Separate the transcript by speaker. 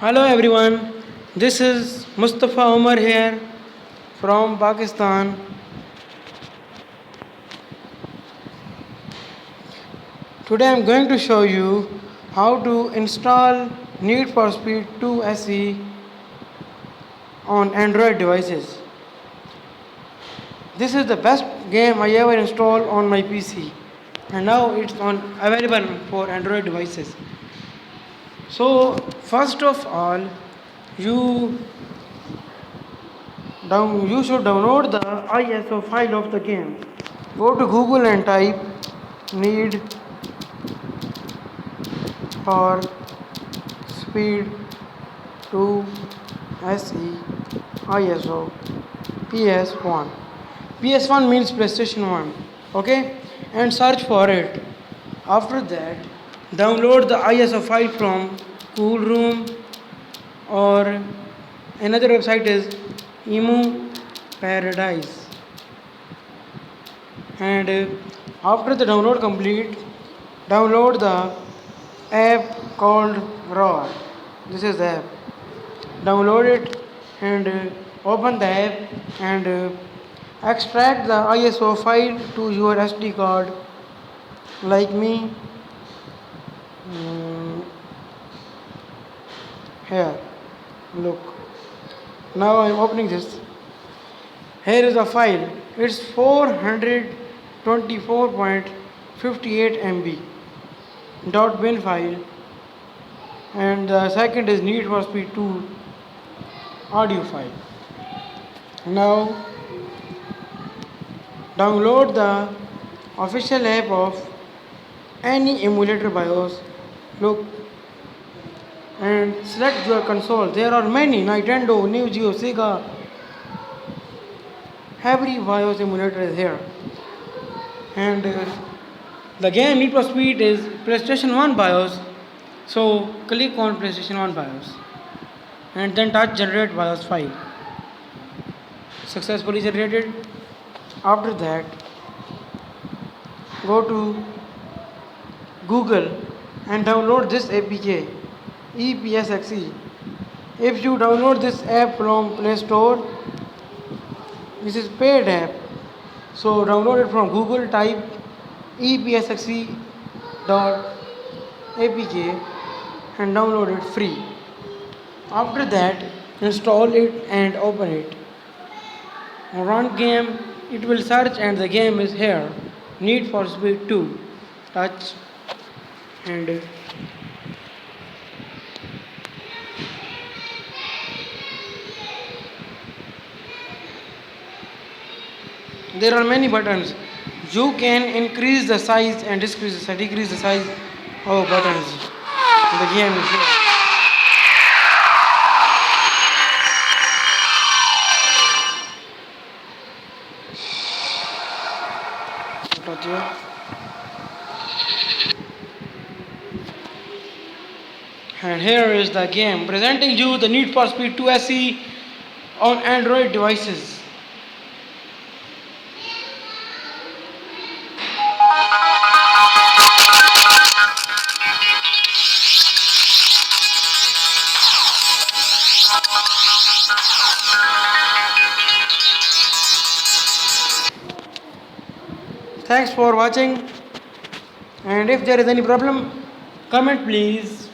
Speaker 1: Hello everyone, this is Mustafa Umer here from Pakistan. Today I'm going to show you how to install Need for Speed 2 SE on Android devices. This is the best game I ever installed on my PC and now it's available for Android devices. So first of all, you you should download the ISO file of the game. Go to Google and type Need for Speed 2 SE ISO PS1. PS1 means PlayStation 1. Okay? And search for it. After that, download the ISO file from Cool Room or another website is Emu Paradise. And after the download complete, download the app called RAW. This is the app. Download it and open the app and extract the ISO file to your SD card. Like me, here. Look. Now I am opening this. Here is the file. It's 424.58 MB .bin file, and the second is Need for Speed 2 audio file. Now download the official app of any emulator BIOS. Look and select your console. There are many: Nintendo, Neo Geo, Sega. Every BIOS emulator is here. And the game Need for Speed is PlayStation 1 BIOS. So click on PlayStation 1 BIOS and then touch generate BIOS file. Successfully generated. After that, go to Google and download this APK EPSXE. If you download this app from Play Store, this is paid app. So download it from Google, type epsxe.apk and download it free. After that, install it and open it. Run game, it will search and the game is here. Need for Speed 2. Touch and there are many buttons. You can increase the size and decrease the size of buttons. The game is here. And here is the game presenting you the Need for Speed 2 SE on Android devices. Thanks for watching, and if there is any problem, comment please.